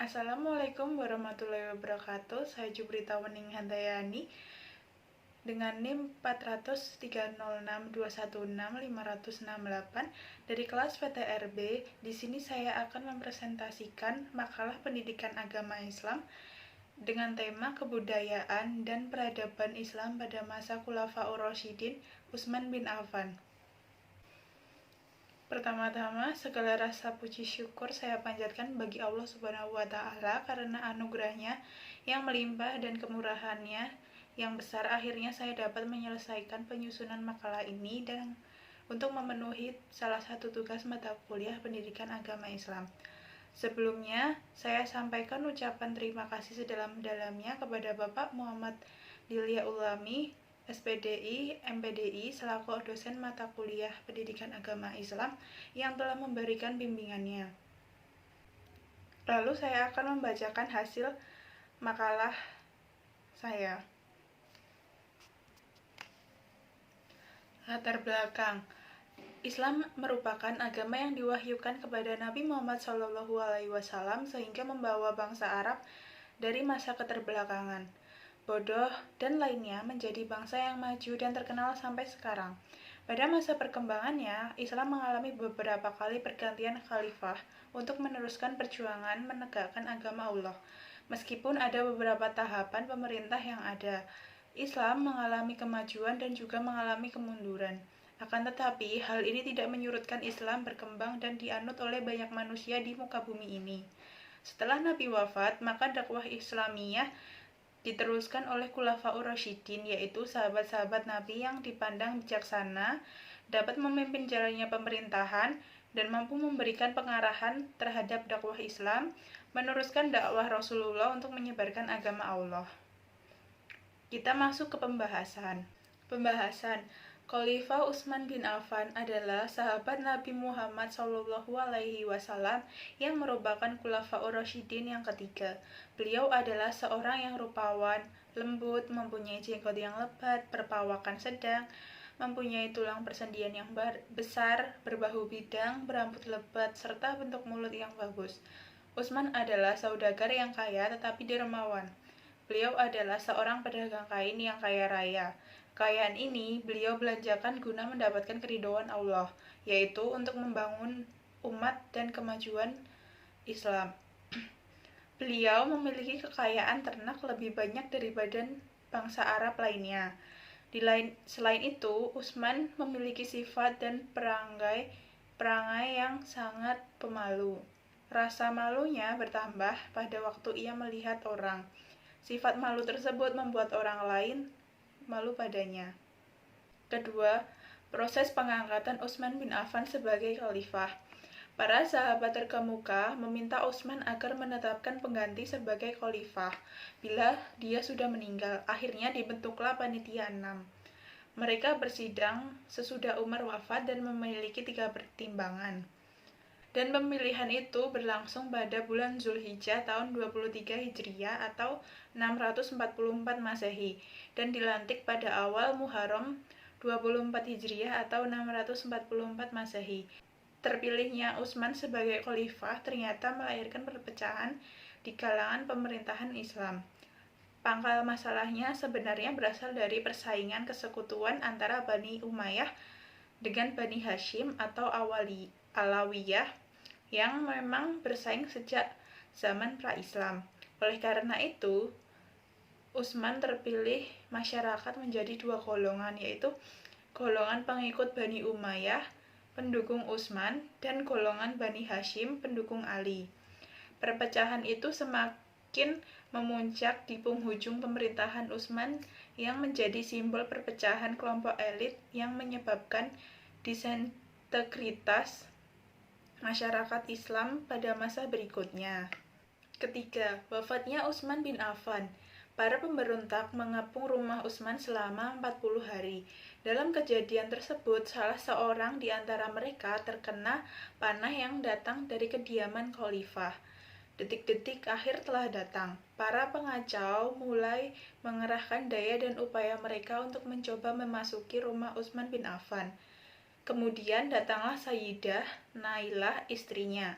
Assalamualaikum warahmatullahi wabarakatuh. Saya Jubrita Wening Handayani dengan NIM 43062165568 dari kelas PTRB. Di sini saya akan mempresentasikan makalah pendidikan agama Islam dengan tema kebudayaan dan peradaban Islam pada masa Khulafaur Rasyidin Utsman bin Affan. Pertama-tama, segala rasa puji syukur saya panjatkan bagi Allah Subhanahu wa Ta'ala karena anugerahnya yang melimpah dan kemurahannya yang besar. Akhirnya saya dapat menyelesaikan penyusunan makalah ini dan untuk memenuhi salah satu tugas mata kuliah pendidikan agama Islam. Sebelumnya, saya sampaikan ucapan terima kasih sedalam-dalamnya kepada Bapak Muhammad Dilia Ulami, SPDI, MPDI, selaku dosen mata kuliah pendidikan agama Islam yang telah memberikan bimbingannya. Lalu saya akan membacakan hasil makalah saya. Latar belakang. Islam merupakan agama yang diwahyukan kepada Nabi Muhammad SAW sehingga membawa bangsa Arab dari masa keterbelakangan, bodoh, dan lainnya menjadi bangsa yang maju dan terkenal sampai sekarang. Pada masa perkembangannya, Islam mengalami beberapa kali pergantian khalifah untuk meneruskan perjuangan menegakkan agama Allah. Meskipun ada beberapa tahapan pemerintah yang ada, Islam mengalami kemajuan dan juga mengalami kemunduran. Akan tetapi, hal ini tidak menyurutkan Islam berkembang dan dianut oleh banyak manusia di muka bumi ini. Setelah Nabi wafat, maka dakwah Islamiyah diteruskan oleh Khulafaur Rasyidin, yaitu sahabat-sahabat Nabi yang dipandang bijaksana, dapat memimpin jalannya pemerintahan, dan mampu memberikan pengarahan terhadap dakwah Islam, meneruskan dakwah Rasulullah untuk menyebarkan agama Allah. Kita masuk ke pembahasan. Khalifah Utsman bin Affan adalah sahabat Nabi Muhammad SAW yang merupakan Khulafaur Rasyidin yang ketiga. Beliau adalah seorang yang rupawan, lembut, mempunyai jenggot yang lebat, berpawakan sedang, mempunyai tulang persendian yang besar, berbahu bidang, berambut lebat, serta bentuk mulut yang bagus. Utsman adalah saudagar yang kaya tetapi dermawan. Beliau adalah seorang pedagang kain yang kaya raya. Kekayaan ini beliau belanjakan guna mendapatkan keridhaan Allah, yaitu untuk membangun umat dan kemajuan Islam. Beliau memiliki kekayaan ternak lebih banyak daripada bangsa Arab lainnya. Selain itu, Utsman memiliki sifat dan perangai yang sangat pemalu. Rasa malunya bertambah pada waktu ia melihat orang. Sifat malu tersebut membuat orang lain malu padanya. Kedua, proses pengangkatan Utsman bin Affan sebagai khalifah. Para sahabat terkemuka meminta Utsman agar menetapkan pengganti sebagai khalifah bila dia sudah meninggal. Akhirnya dibentuklah panitia 6. Mereka bersidang sesudah Umar wafat dan memiliki 3 pertimbangan. Dan pemilihan itu berlangsung pada bulan Zulhijjah tahun 23 Hijriah atau 644 Masehi dan dilantik pada awal Muharram 24 Hijriah atau 644 Masehi. Terpilihnya Utsman sebagai khalifah ternyata melahirkan perpecahan di kalangan pemerintahan Islam. Pangkal masalahnya sebenarnya berasal dari persaingan kesekutuan antara Bani Umayyah dengan Bani Hashim atau Alawiyah yang memang bersaing sejak zaman pra-Islam. Oleh karena itu, Utsman terpilih masyarakat menjadi 2 golongan, yaitu golongan pengikut Bani Umayyah, pendukung Utsman, dan golongan Bani Hashim, pendukung Ali. Perpecahan itu semakin memuncak di penghujung pemerintahan Utsman yang menjadi simbol perpecahan kelompok elit yang menyebabkan disintegritas masyarakat Islam pada masa berikutnya. Ketiga, wafatnya Utsman bin Affan. Para pemberontak mengepung rumah Utsman selama 40 hari. Dalam kejadian tersebut, salah seorang di antara mereka terkena panah yang datang dari kediaman khalifah. Detik-detik akhir telah datang. Para pengacau mulai mengerahkan daya dan upaya mereka untuk mencoba memasuki rumah Utsman bin Affan. Kemudian datanglah Sayyidah Nailah, istrinya.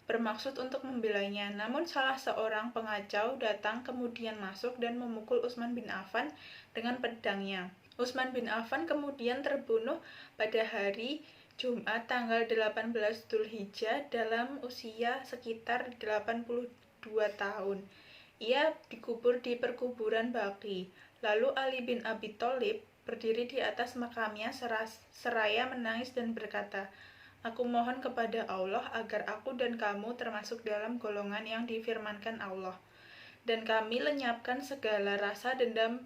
bermaksud untuk membelanya. Namun salah seorang pengacau datang kemudian masuk dan memukul Utsman bin Affan dengan pedangnya. Utsman bin Affan kemudian terbunuh pada hari Jumat tanggal 18 Dzulhijjah dalam usia sekitar 82 tahun. Ia dikubur di perkuburan Baqi. Lalu Ali bin Abi Thalib berdiri di atas makamnya seraya menangis dan berkata, "Aku mohon kepada Allah agar aku dan kamu termasuk dalam golongan yang difirmankan Allah. Dan kami lenyapkan segala rasa dendam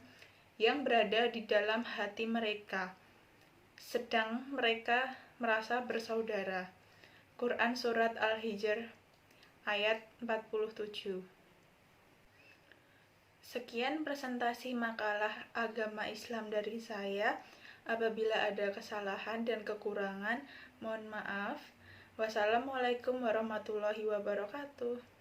yang berada di dalam hati mereka, sedang mereka merasa bersaudara." Quran Surat Al-Hijr ayat 47. Sekian presentasi makalah agama Islam dari saya. Apabila ada kesalahan dan kekurangan, mohon maaf. Wassalamualaikum warahmatullahi wabarakatuh.